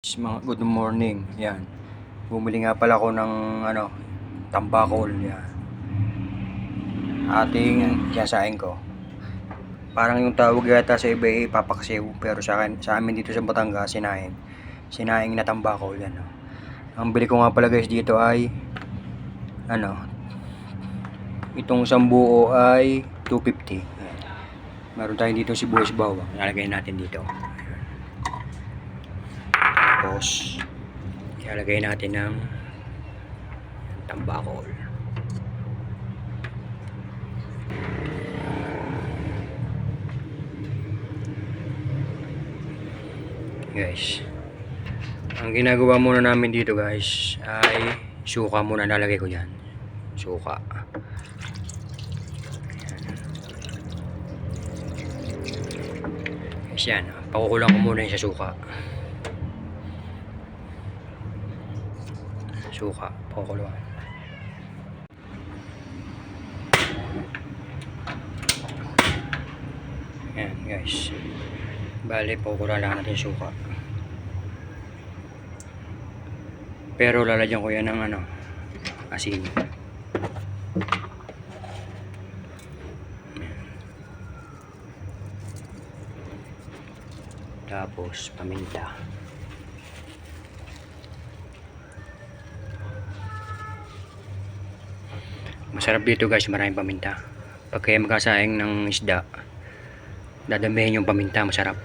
Mga good morning, yan. Bumili nga pala ako ng tambakol, yan. Ating sasain ko. Parang yung tawag yata sa iba ay papaksiw, pero sa amin dito sa Batangas, sinaing. Sinaing na tambakol, yan. Ang bili ko nga pala guys dito ay itong isang buo ay 250. Yan. Meron tayong dito sibuyas bawang. Ilalagay natin dito. Tapos ilalagay natin ng tambakol. Guys, ang ginagawa muna namin dito guys ay suka muna nalagay ko dyan. Suka. Guys, yan. Pakukulang ko muna yung sa suka. Suka. Pakukulang. Yan guys. Bale, pakukulang lang natin yung suka. Pero lalagyan ko yan ng asin. Tapos paminta. Masarap dito guys, maraming paminta. Pag kayo magkasaing ng isda, dadamihin yung paminta, masarap.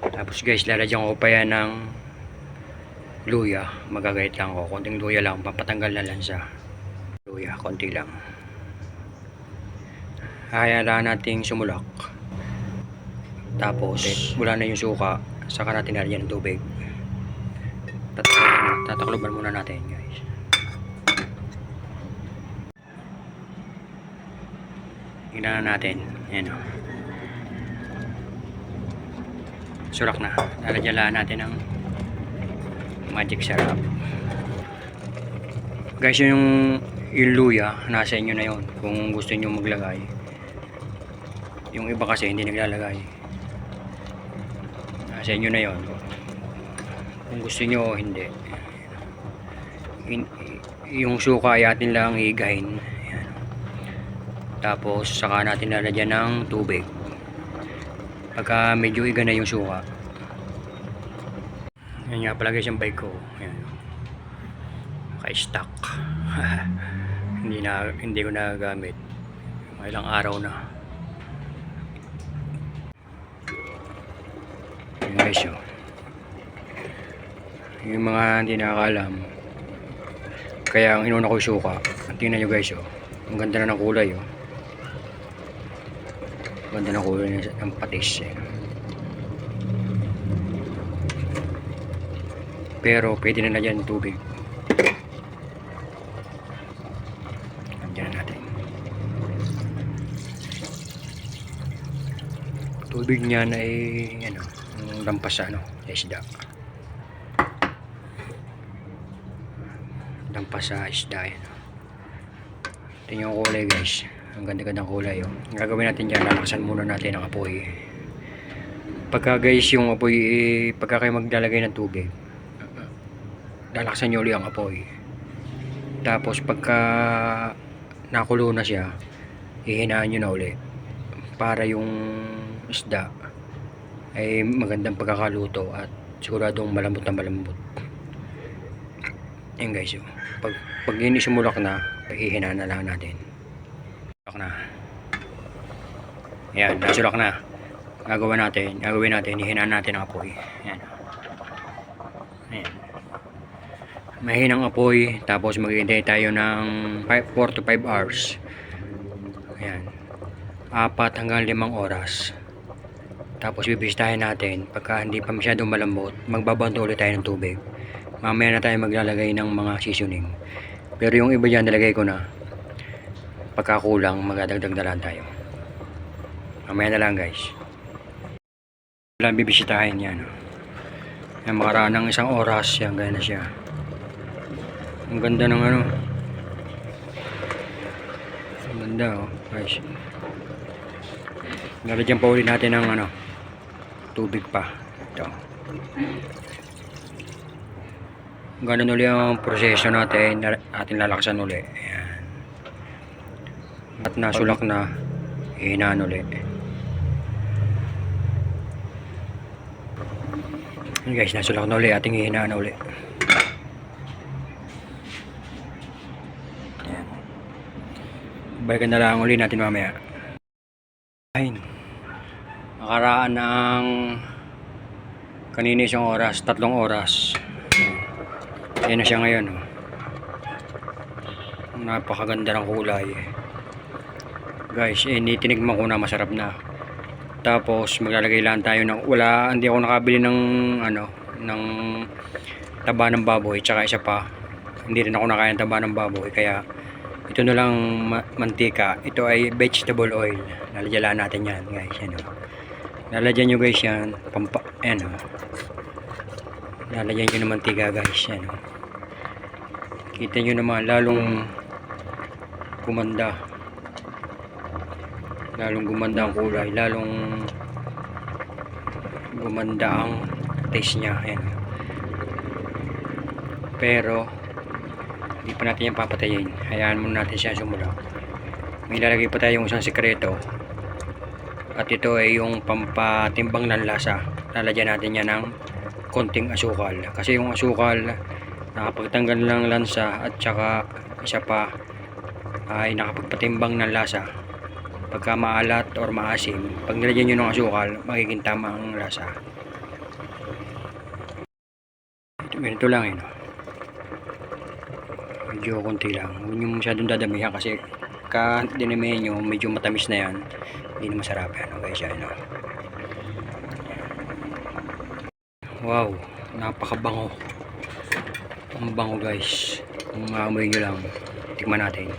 Tapos guys, lalagyan ko pa yan ng luya. Magagayat lang ko, konting luya lang, papatanggal na lansa. Luya, konti lang. Hayaan nating sumulak. Tapos wala na yung suka, saka natin lalagyan ng tubig. Tatakloban muna natin guys. Tingnan natin. Ayan o. Surak na. Lalagyan lang natin ng magic sarap. Guys, yung luya, nasa inyo na yon kung gusto nyo maglagay. Yung iba kasi hindi naglalagay. Nasa inyo na yon kung gusto nyo o hindi. Yung suka ay atin lang higahin. Ayan. Tapos saka natin lalagyan ng tubig pagka medyo higa na yung suka. Yan nga pala guys yung bike ko. Ayan. Naka-stock. hindi ko nagagamit. Ilang araw na. Ayan guys yun. Yung mga hindi nakakalam, kaya ang inuna ko yung suka. Tingnan nyo guys ang ganda na ng kulay ang ganda ng kulay ng patis pero pwede na dyan tubig. Lagyan na natin tubig niyan ay yung lampas sa isda. Lampas sa isda yan. Tingnan yung kulay guys, ang ganda-gandang kulay ang gagawin natin dyan, lalakasan muna natin ang apoy. Pagka guys yung apoy pagka kayo maglalagay ng tubig, lalakasan nyo ulit ang apoy. Tapos pagka nakulo na siya, hihinaan nyo na ulit para yung isda ay magandang pagkakaluto at siguradong malambot na malambot. Ayan guys pag hindi sumulak na, hihinaan na lang natin. Sulak na. Ayan, nasulak na. Gagawin natin, hihinaan natin ang apoy. Ayan. Ayan. Mahinang apoy, tapos maghihintay tayo ng 4 to 5 hours. Ayan. 4 hanggang 5 oras. Tapos bibistahin natin. Pagka hindi pa masyadong malambot, magbabanto ulit tayo ng tubig. Mamaya na tayo maglalagay ng mga seasoning. Pero yung iba dyan nalagay ko na. Pagkakulang, magdadagdag na lang tayo. Mamaya na lang guys. Walang bibisitahin yan. Yan, makaraan ng 1 oras. Yan, gaya na siya. Ang ganda ng Ang ganda guys. Lalagyan pa ulit natin ng tubig pa. Ito. Ganun uli ang proseso natin. Atin lalakasan uli. Ayan. At nasulak na, ihinaan uli. Ayan guys, nasulak na uli. Ating ihinaan uli. Ayan. Balikan na lang uli natin mamaya. Ayun. Nakaraan ng kanina isang oras, 3 oras. Ayan na siya ngayon. Oh. Napakaganda ng kulay. Guys, tinigman ko na, masarap na. Tapos maglalagay lang tayo ng hindi ako nakabili ng ng taba ng baboy, tsaka isa pa. Hindi rin ako nakain ng taba ng baboy, kaya ito na lang mantika. Ito ay vegetable oil. Lalagyan natin yan, guys. Ano. Lalagyan nyo guys yan. Ayan, oh. Lalagyan nyo ng mantika guys. Ayan, oh. Kita nyo naman, lalong gumanda. Lalong gumanda ang kulay. Lalong gumanda ang taste niya. Ayan. Pero hindi pa natin yan papatayin. Hayaan muna natin siya sumula. May lalagay pa tayong isang sekreto. At ito ay yung pampatimbang ng lasa. Lalagyan natin yan ng konting asukal. Kasi yung asukal, nakapagtanggal ng lansa at saka isa pa ay nakapagpatimbang ng lasa. Pagka maalat or maasim, pag nilagyan nyo ng asukal, magiging tama ang lasa. Ganito lang yun. Medyo konti lang. Huwag nyo masyadong dadamihan kasi dinamihan nyo, medyo matamis na yan. Hindi na masarap yan. Okay siya. Wow, napakabango. Ang bango guys. Kung maamoy nyo lang, tikman natin.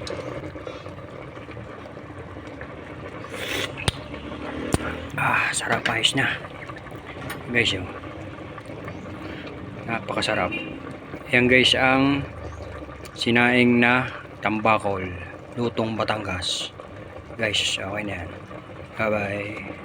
Sarap, ayos na guys. Napakasarap. Yan guys ang sinaing na tambakol, lutong Batangas guys. Okay na yan. Bye bye.